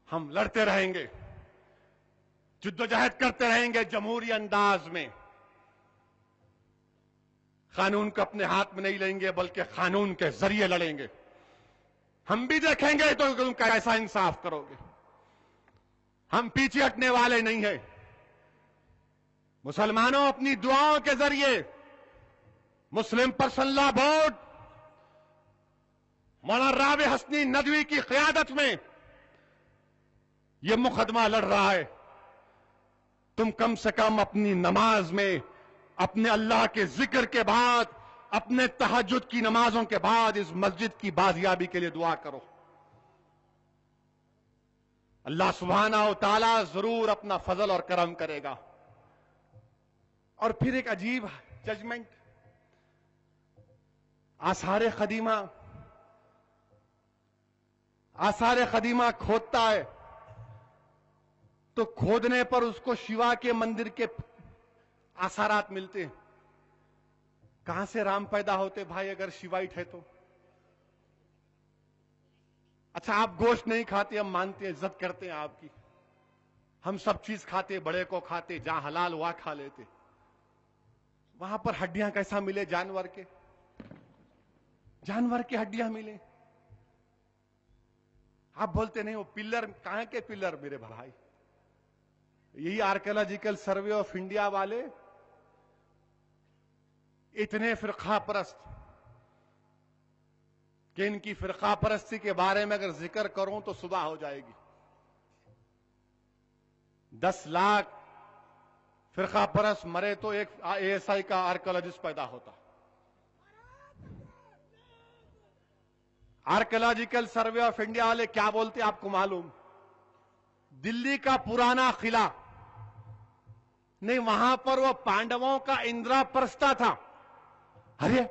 हम लड़ते रहेंगे, जिद्दोजहद करते रहेंगे जमहूरी अंदाज में। कानून को अपने हाथ में नहीं लेंगे, बल्कि कानून के जरिए लड़ेंगे। हम भी देखेंगे तो तुम कैसा इंसाफ करोगे। हम पीछे हटने वाले नहीं हैं। मुसलमानों, अपनी दुआओं के जरिए मुस्लिम पर्सनल लॉ बोर्ड मौलाना राबिया हसनी नदवी की क़यादत में यह मुकदमा लड़ रहा है। तुम कम से कम अपनी नमाज में, अपने अल्लाह के जिक्र के बाद, अपने तहज्जुद की नमाजों के बाद इस मस्जिद की बाजियाबी के लिए दुआ करो। अल्लाह सुब्हानहू तआला जरूर अपना फजल और करम करेगा। और फिर एक अजीब जजमेंट, आसार कदीमा खोदता है तो खोदने पर उसको शिवा के मंदिर के आसारात मिलते हैं। कहां से राम पैदा होते भाई, अगर शिवाइट है तो? अच्छा, आप गोश्त नहीं खाते, हम मानते हैं, इज्जत करते हैं आपकी। हम सब चीज खाते, बड़े को खाते, जहां हलाल वहां खा लेते। वहां पर हड्डियां कैसा मिले? जानवर की हड्डियां मिले। आप बोलते नहीं, वो पिलर कहां के पिलर मेरे भाई? यही आर्कियोलॉजिकल सर्वे ऑफ इंडिया वाले इतने फिरका परस्त कि इनकी फिरका परस्ती के बारे में अगर जिक्र करूं तो सुबह हो जाएगी। 10 लाख फिरका परस्त मरे तो एक ASI का आर्कियोलॉजिस्ट पैदा होता। आर्कियोलॉजिकल सर्वे ऑफ इंडिया वाले क्या बोलते आपको मालूम? दिल्ली का पुराना किला नहीं, वहां पर वो पांडवों का इंद्रप्रस्थ था। अरे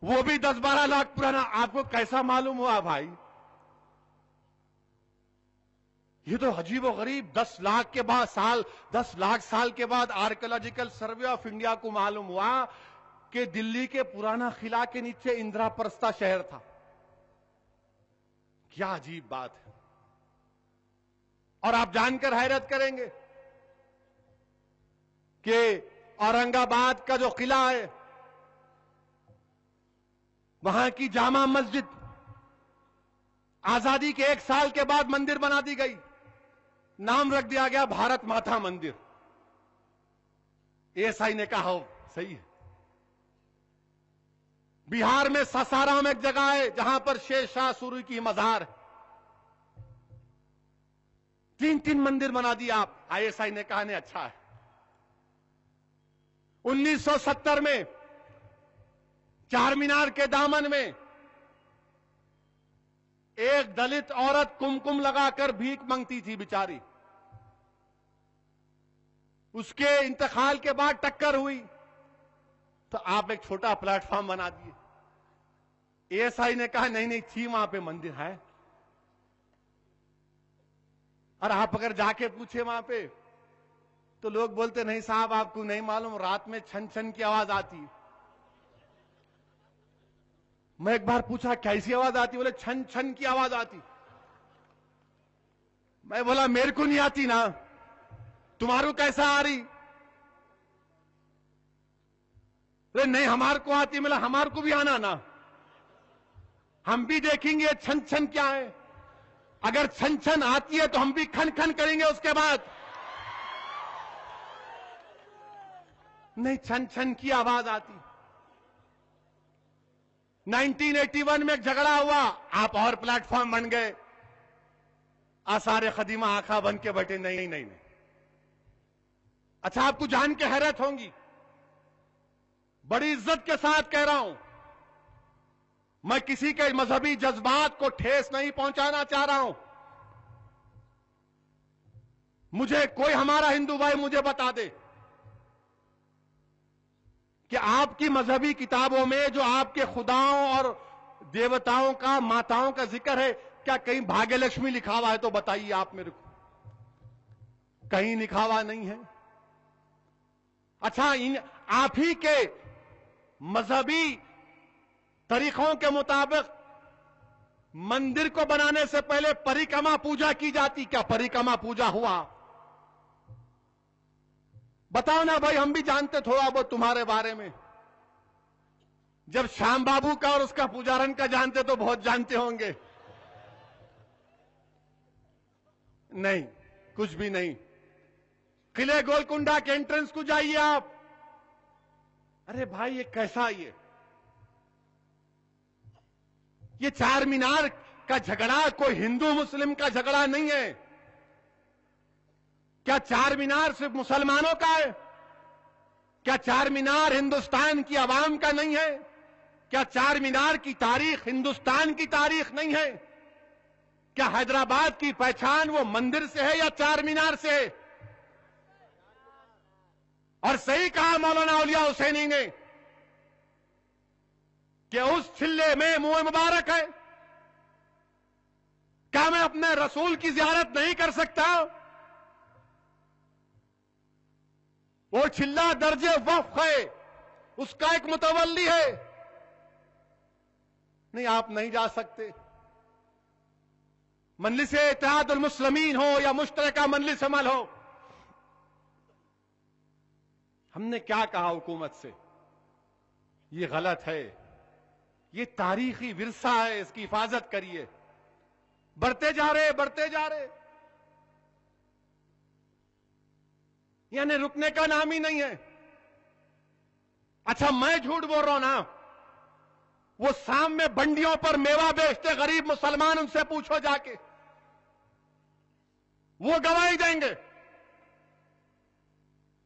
वो भी 10-12 लाख पुराना, आपको कैसा मालूम हुआ भाई? ये तो अजीब व गरीब। 10 लाख के बाद 10 लाख साल के बाद आर्कियोलॉजिकल सर्वे ऑफ इंडिया को मालूम हुआ कि दिल्ली के पुराना किला के नीचे इंद्रप्रस्थ शहर था। क्या अजीब बात है। और आप जानकर हैरत करेंगे कि औरंगाबाद का जो किला है, वहां की जामा मस्जिद आजादी के 1 साल के बाद मंदिर बना दी गई। नाम रख दिया गया भारत माता मंदिर। ASI ने कहा हो सही है। बिहार में सासाराम एक जगह है जहां पर शेर शाह सूरी की मजार है। 3 मंदिर बना दिया आप। ISI ने कहा नहीं, अच्छा है। 1970 में चार मीनार के दामन में एक दलित औरत कुमकुम लगाकर भीख मांगती थी बेचारी। उसके इंतकाल के बाद टक्कर हुई तो आप एक छोटा प्लेटफॉर्म बना दिए। ASI ने कहा नहीं नहीं, थी वहां पे मंदिर है। और आप अगर जाके पूछे वहां पे तो लोग बोलते नहीं साहब, आपको नहीं मालूम, रात में छन छन की आवाज आती है। मैं एक बार पूछा कैसी आवाज आती? बोले छन छन की आवाज आती। मैं बोला मेरे को नहीं आती ना, तुम्हारो कैसा आ रही? बोले नहीं हमारे को आती। बोला हमारे को भी आना ना, हम भी देखेंगे छन छन क्या है। अगर छन छन आती है तो हम भी खन खन करेंगे उसके बाद। नहीं, छन छन की आवाज आती। 1981 में एक झगड़ा हुआ, आप और प्लेटफॉर्म बन गए। आसार कदीमा आंखा बन के बैठे नहीं नहीं नहीं। अच्छा, आपको जान के हैरत होंगी, बड़ी इज्जत के साथ कह रहा हूं, मैं किसी के मजहबी जज्बात को ठेस नहीं पहुंचाना चाह रहा हूं। मुझे कोई हमारा हिंदू भाई मुझे बता दे कि आपकी मजहबी किताबों में जो आपके खुदाओं और देवताओं का, माताओं का जिक्र है, क्या कहीं भाग्य लक्ष्मी लिखा हुआ है? तो बताइए आप मेरे को। कहीं लिखा हुआ नहीं है। अच्छा, इन आप ही के मजहबी तरीकों के मुताबिक मंदिर को बनाने से पहले परिक्रमा पूजा की जाती। क्या परिक्रमा पूजा हुआ? बताओ ना भाई, हम भी जानते थोड़ा बहुत तुम्हारे बारे में। जब श्याम बाबू का और उसका पुजारन का जानते तो बहुत जानते होंगे। नहीं, कुछ भी नहीं। किले गोलकुंडा के एंट्रेंस को जाइए आप। अरे भाई, ये कैसा ये चार मीनार का झगड़ा कोई हिंदू मुस्लिम का झगड़ा नहीं है। क्या चार मीनार सिर्फ मुसलमानों का है? क्या चार मीनार हिंदुस्तान की आवाम का नहीं है? क्या चार मीनार की तारीख हिंदुस्तान की तारीख नहीं है? क्या हैदराबाद की पहचान वो मंदिर से है या चार मीनार से है? और सही कहा मौलाना औलिया हुसैनी ने कि उस चिल्ले में मुंह मुबारक है। क्या मैं अपने रसूल की जियारत नहीं कर सकता? वो चिल्ला दर्जे वक्फ है, उसका एक मुतवल्ली है। नहीं, आप नहीं जा सकते। मजलिस-ए इत्तेहादुल मुस्लिमीन हो या मुश्तरका मजलिस अमल हो, हमने क्या कहा हुकूमत से? ये गलत है, ये तारीखी विरसा है, इसकी हिफाजत करिए। बढ़ते जा रहे, यानी रुकने का नाम ही नहीं है। अच्छा, मैं झूठ बोल रहा हूं ना? वो शाम में बंडियों पर मेवा बेचते गरीब मुसलमान, उनसे पूछो जाके, वो गवाही देंगे।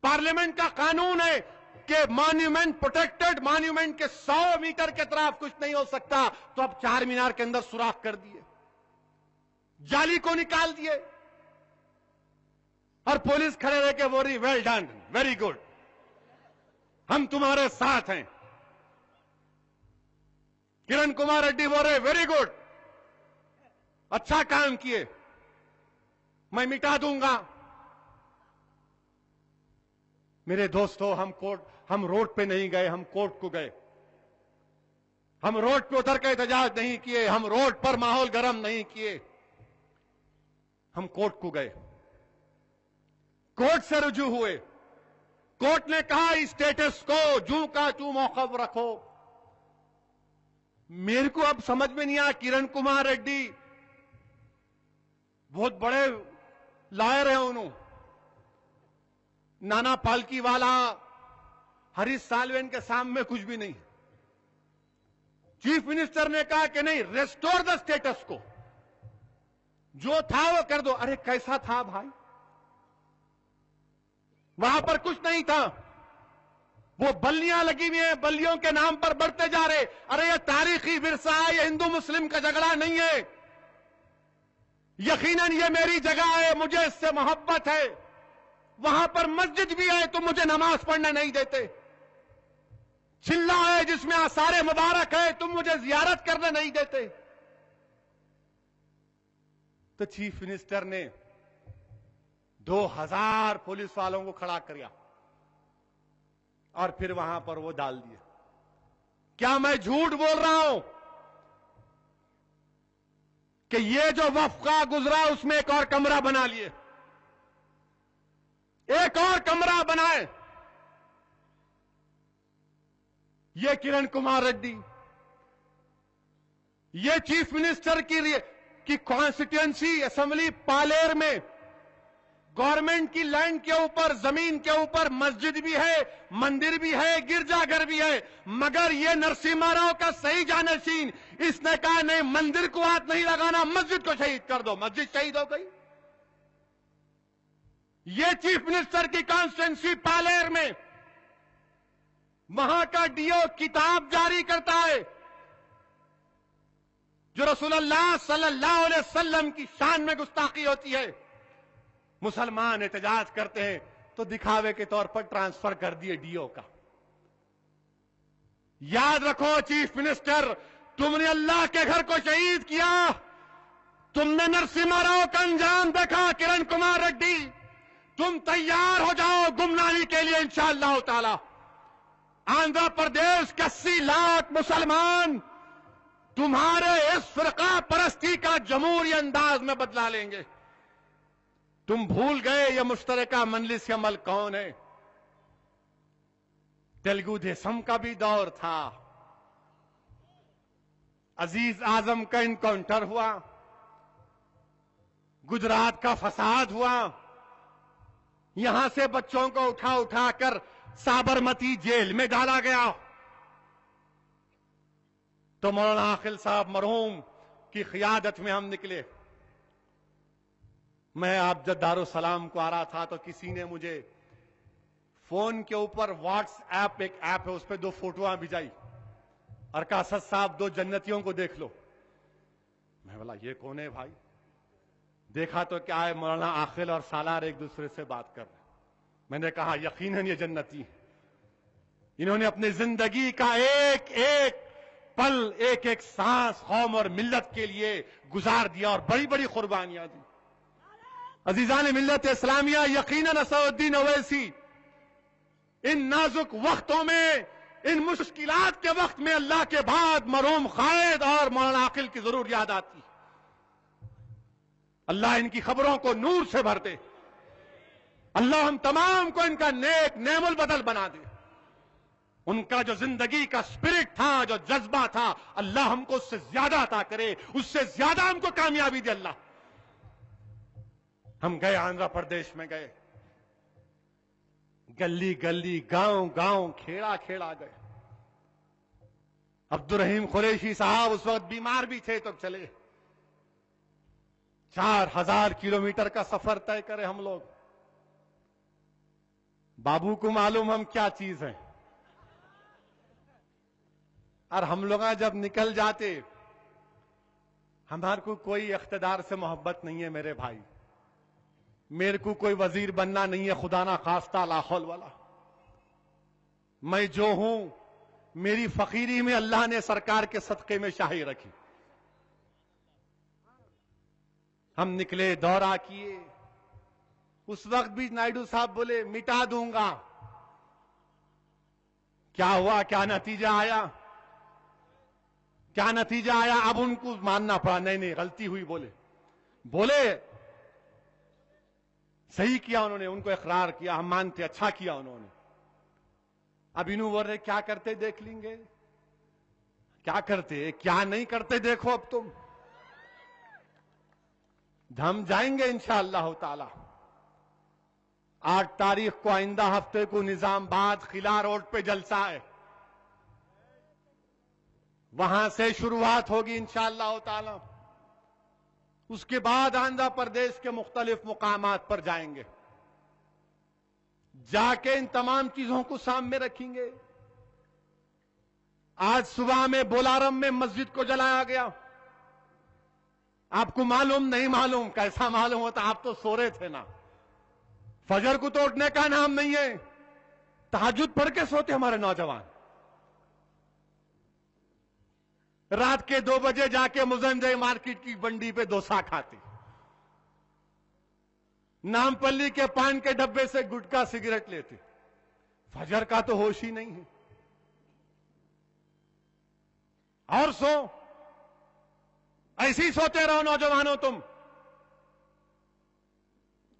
पार्लियामेंट का कानून है कि मॉन्यूमेंट प्रोटेक्टेड, मॉन्यूमेंट के 100 मीटर के तरफ कुछ नहीं हो सकता। तो अब चार मीनार के अंदर सुराख कर दिए, जाली को निकाल दिए, और पुलिस खड़े रह के बोल रही वेल डन, वेरी गुड, हम तुम्हारे साथ हैं। किरण कुमार रेड्डी बोल रहे वेरी गुड, अच्छा काम किए, मैं मिटा दूंगा। मेरे दोस्तों, हम रोड पे नहीं गए, हम कोर्ट को गए। हम रोड पे उतर के एहतजाज नहीं किए, हम रोड पर माहौल गर्म नहीं किए, हम कोर्ट को गए। कोर्ट से रुजू हुए। कोर्ट ने कहा स्टेटस को जू का तू मौकफ रखो। मेरे को अब समझ में नहीं आया, किरण कुमार रेड्डी बहुत बड़े लॉयर हैं, उन्होंने नाना पालकीवाला, हरीश साल्वे के सामने कुछ भी नहीं। चीफ मिनिस्टर ने कहा कि नहीं, रेस्टोर द स्टेटस को, जो था वो कर दो। अरे कैसा था भाई? वहां पर कुछ नहीं था, वो बल्लियां लगी हुई हैं, बल्लियों के नाम पर बढ़ते जा रहे। अरे ये तारीखी विरसा है, ये हिंदू मुस्लिम का झगड़ा नहीं है। यकीनन ये मेरी जगह है, मुझे इससे मोहब्बत है। वहां पर मस्जिद भी है, तुम मुझे नमाज पढ़ने नहीं देते। चिल्ला है जिसमें आसारे मुबारक है, तुम मुझे जियारत करने नहीं देते। तो चीफ मिनिस्टर ने 2000 पुलिस वालों को खड़ा किया और फिर वहां पर वो डाल दिए। क्या मैं झूठ बोल रहा हूं कि ये जो वफका गुजरा उसमें एक और कमरा बना लिए, एक और कमरा बनाए? ये किरण कुमार रेड्डी, ये चीफ मिनिस्टर की कॉन्स्टिट्यूएंसी असेंबली पालेर में गवर्नमेंट की लैंड के ऊपर, जमीन के ऊपर मस्जिद भी है, मंदिर भी है, गिरजाघर भी है, मगर ये नरसिम्हा राव का सही जानशीन, इसने कहा नहीं, मंदिर को हाथ नहीं लगाना, मस्जिद को शहीद कर दो। मस्जिद शहीद हो गई। ये चीफ मिनिस्टर की कॉन्स्टिट्यूएंसी पालेर में, वहां का डीओ किताब जारी करता है जो रसूलुल्लाह सल्लल्लाहु अलैहि वसल्लम की शान में गुस्ताखी होती है। मुसलमान एहतजाज करते हैं तो दिखावे के तौर पर ट्रांसफर कर दिए डीओ का। याद रखो चीफ मिनिस्टर, तुमने अल्लाह के घर को शहीद किया, तुमने नरसिम्हा राव का अंजाम देखा। किरण कुमार रेड्डी, तुम तैयार हो जाओ गुमनामी के लिए इंशाअल्लाह ताला। आंध्र प्रदेश के 80 लाख मुसलमान तुम्हारे इस फिरका परस्ती का जमहूरी अंदाज में बदला लेंगे। तुम भूल गए ये मुश्तरका मजलिस अमल कौन है। तेलुगु देशम का भी दौर था, अजीज आजम का इनकाउंटर हुआ, गुजरात का फसाद हुआ, यहां से बच्चों को उठा उठाकर साबरमती जेल में डाला गया। तो मौलाना आकिल साहब मरहूम की क़ियादत में हम निकले। मैं आप जब दारुसलाम को आ रहा था तो किसी ने मुझे फोन के ऊपर व्हाट्सएप एक ऐप है, उस पर 2 फोटोआं भिजाई और कहा सद साहब 2 जन्नतियों को देख लो। मैं बोला ये कौन है भाई। देखा तो क्या है, मौलाना आकिल और सालार एक दूसरे से बात कर रहे। मैंने कहा यकीनन ये जन्नती है। इन्होंने अपनी जिंदगी का एक एक पल, एक एक सांस कौम और मिल्लत के लिए गुजार दिया और बड़ी बड़ी कुर्बानियां दी। अजीजान मिल्लत इस्लामिया, यकीनन असदुद्दीन ओवैसी इन नाजुक वक्तों में, इन मुश्किलात के वक्त में अल्लाह के बाद मरहूम खालिद और मौलाना आकिल की जरूर याद आती। अल्लाह इनकी खबरों को नूर से भर दे। अल्लाह हम तमाम को इनका नेक नेमुल बदल बना दे। उनका जो जिंदगी का स्पिरिट था, जो जज्बा था, अल्लाह हमको उससे ज्यादा अता करे, उससे ज्यादा हमको कामयाबी दे अल्लाह। हम गए आंध्र प्रदेश में, गए गली गली, गांव गांव, खेड़ा खेड़ा गए। अब्दुल रहीम कुरैशी साहब उस वक्त बीमार भी थे तो चले। 4000 किलोमीटर का सफर तय करे हम लोग। बाबू को मालूम हम क्या चीज हैं। और हम लोग जब निकल जाते, हमारे को कोई इख्तिदार से मोहब्बत नहीं है मेरे भाई। मेरे को कोई वजीर बनना नहीं है, खुदा ना खास्ता ला हौल वाला। मैं जो हूं, मेरी फकीरी में अल्लाह ने सरकार के सदके में शाही रखी। हम निकले, दौरा किए। उस वक्त भी नायडू साहब बोले मिटा दूंगा। क्या हुआ, क्या नतीजा आया, क्या नतीजा आया। अब उनको मानना पड़ा, नहीं नहीं गलती हुई। बोले सही किया उन्होंने, उनको इकरार किया, हम मानते, अच्छा किया उन्होंने। अब इन्हों बोल रहे क्या करते देख लेंगे। क्या करते क्या नहीं करते देखो। अब तुम हम जाएंगे इंशाअल्लाह ताला। 8 तारीख को आइंदा हफ्ते को निजामाबाद किला रोड पे जलसा है, वहां से शुरुआत होगी इंशाअल्लाह ताला। उसके बाद आंध्र प्रदेश के मुख्तलिफ मुकामात पर जाएंगे, जाके इन तमाम चीजों को सामने रखेंगे। आज सुबह में बोलारम में मस्जिद को जलाया गया। आपको मालूम नहीं मालूम, कैसा मालूम होता, आप तो सो रहे थे ना। फजर को तो उठने का नाम नहीं है, तहज्जुद पढ़ के सोते हमारे नौजवान। रात के 2 बजे जाके मुजंजय मार्केट की बंडी पे डोसा खाते, नामपल्ली के पान के डब्बे से गुटखा सिगरेट लेते। फजर का तो होश ही नहीं है। और सो ऐसे ही सोते रहो नौजवानों, तुम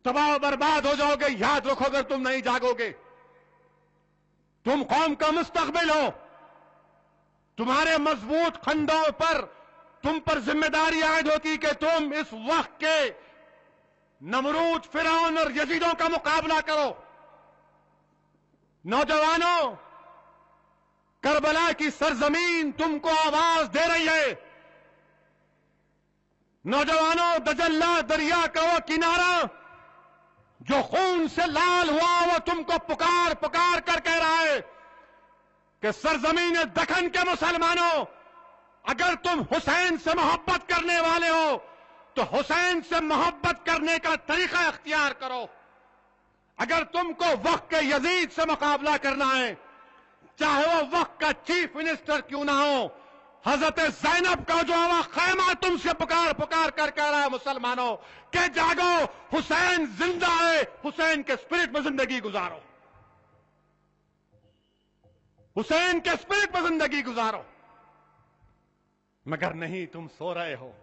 तबाह बर्बाद हो जाओगे। याद रखो, अगर तुम नहीं जागोगे, तुम कौम का मुस्तकबिल हो। तुम्हारे मजबूत खंडों पर तुम पर जिम्मेदारी आयद होती कि तुम इस वक्त के नमरूद, फिरौन और यजीदों का मुकाबला करो। नौजवानों, करबला की सरजमीन तुमको आवाज दे रही है। नौजवानों, दजल्ला दरिया का वो किनारा जो खून से लाल हुआ, वो तुमको पुकार पुकार कर कह रहा है कि सरजमीन दखन के मुसलमानों, अगर तुम हुसैन से मोहब्बत करने वाले हो तो हुसैन से मोहब्बत करने का तरीका इख्तियार करो। अगर तुमको वक्त के यजीद से मुकाबला करना है, चाहे वो वक्त का चीफ मिनिस्टर क्यों ना हो, हजरत ज़ैनब का जो हवा खैमा तुमसे पुकार पुकार कर कह रहा है मुसलमानों के जागो, हुसैन जिंदा है, हुसैन के स्पिरिट में जिंदगी गुजारो, हुसैन के स्पिरिट में जिंदगी गुजारो। मगर नहीं, तुम सो रहे हो।